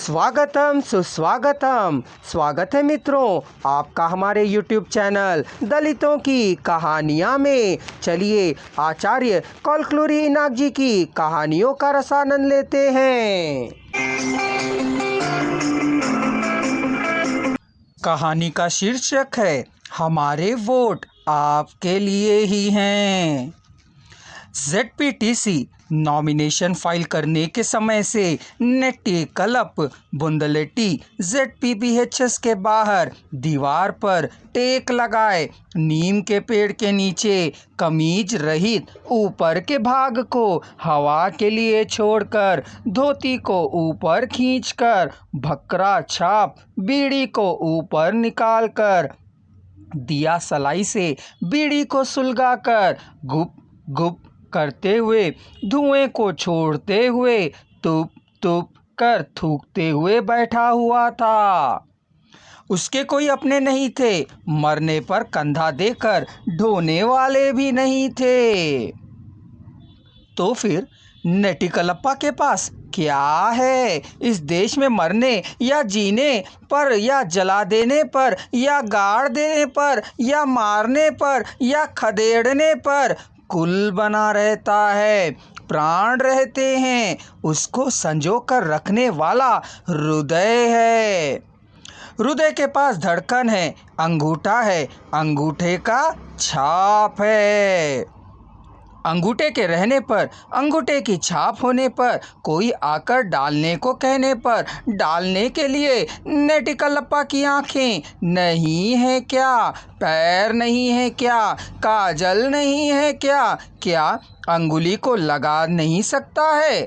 स्वागतम सुस्वागतम। स्वागत है मित्रों आपका हमारे YouTube चैनल दलितों की कहानियाँ में। चलिए आचार्य कौलक्लुरी इनाक जी की कहानियों का रसानंद लेते हैं। कहानी का शीर्षक है हमारे वोट आपके लिए ही हैं। ZPTC नॉमिनेशन फाइल करने के समय से नेट्टी क्लब बुंदलेटी ZPPHS के बाहर दीवार पर टेक लगाए नीम के पेड़ के नीचे कमीज रहित ऊपर के भाग को हवा के लिए छोड़कर धोती को ऊपर खींचकर भक्रा छाप बीड़ी को ऊपर निकालकर दिया सलाई से बीड़ी को सुलगाकर गुप गुप करते हुए धुएं को छोड़ते हुए तुप तुप कर थूकते हुए बैठा हुआ था। उसके कोई अपने नहीं थे, मरने पर कंधा देकर ढोने वाले भी नहीं थे। तो फिर नेट्टी कलप्पा के पास क्या है? इस देश में मरने या जीने पर या जला देने पर या गाड़ देने पर या मारने पर या खदेड़ने पर कुल बना रहता है, प्राण रहते हैं। उसको संजो कर रखने वाला हृदय है। हृदय के पास धड़कन है, अंगूठा है, अंगूठे का छाप है। अंगूठे के रहने पर, अंगूठे की छाप होने पर, कोई आकर डालने को कहने पर डालने के लिए नेट्टी कलप्पा की आंखें नहीं है क्या? पैर नहीं है क्या? काजल नहीं है क्या? क्या अंगुली को लगा नहीं सकता है?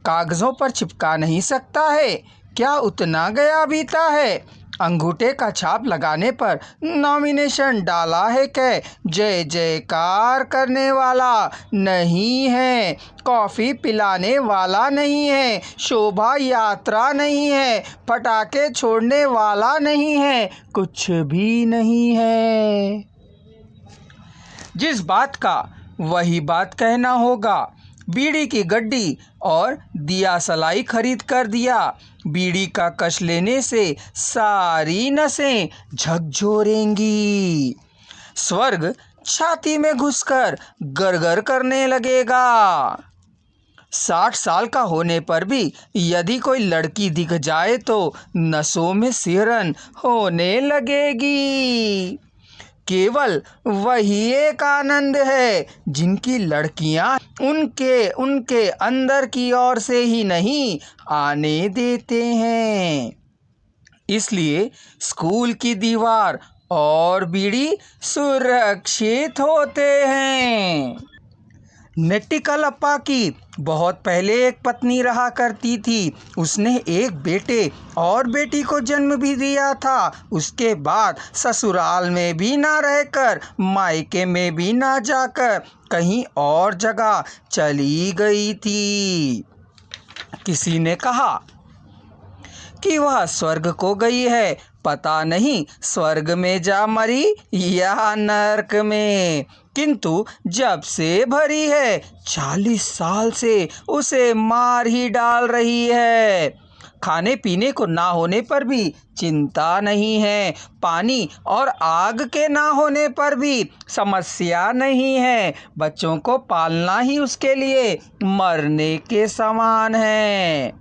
कागजों पर चिपका नहीं सकता है? क्या उतना गया बीता है? अंगूठे का छाप लगाने पर नॉमिनेशन डाला है क्या? जय जयकार करने वाला नहीं है, कॉफ़ी पिलाने वाला नहीं है, शोभा यात्रा नहीं है, पटाखे छोड़ने वाला नहीं है, कुछ भी नहीं है। जिस बात का वही बात कहना होगा। बीड़ी की गड्डी और दिया सलाई खरीद कर दिया। बीड़ी का कश लेने से सारी नसें झकझोरेंगी। स्वर्ग छाती में घुसकर गरगर करने लगेगा। 60 साल का होने पर भी यदि कोई लड़की दिख जाए तो नसों में सिहरन होने लगेगी। केवल वही एक आनंद है जिनकी लड़कियां उनके अंदर की ओर से ही नहीं आने देते हैं। इसलिए स्कूल की दीवार और बीड़ी सुरक्षित होते हैं। नेट्टी कलप्पा की बहुत पहले एक पत्नी रहा करती थी। उसने एक बेटे और बेटी को जन्म भी दिया था। उसके बाद ससुराल में भी ना रहकर, मायके में भी ना जाकर कहीं और जगह चली गई थी। किसी ने कहा कि वह स्वर्ग को गई है, पता नहीं स्वर्ग में जा मरी या नरक में। किंतु जब से भरी है 40 साल से उसे मार ही डाल रही है। खाने पीने को ना होने पर भी चिंता नहीं है, पानी और आग के ना होने पर भी समस्या नहीं है। बच्चों को पालना ही उसके लिए मरने के समान है।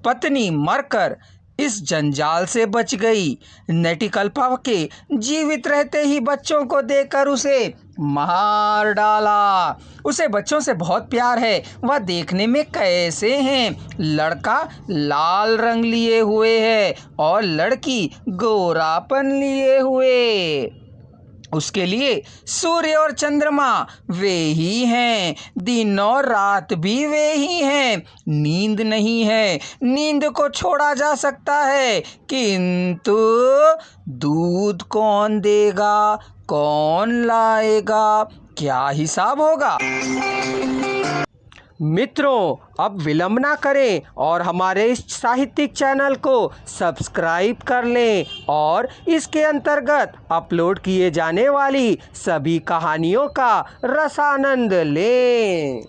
पत्नी मरकर इस जंजाल से बच गई। नेट्टी कलप्पा के जीवित रहते ही बच्चों को देकर उसे मार डाला। उसे बच्चों से बहुत प्यार है। वह देखने में कैसे हैं? लड़का लाल रंग लिए हुए है और लड़की गोरापन लिए हुए। उसके लिए सूर्य और चंद्रमा वे ही हैं, दिन और रात भी वे ही हैं। नींद नहीं है, नींद को छोड़ा जा सकता है, किंतु दूध कौन देगा, कौन लाएगा, क्या हिसाब होगा? मित्रों अब विलंब ना करें और हमारे इस साहित्यिक चैनल को सब्सक्राइब कर लें और इसके अंतर्गत अपलोड किए जाने वाली सभी कहानियों का रसानंद लें।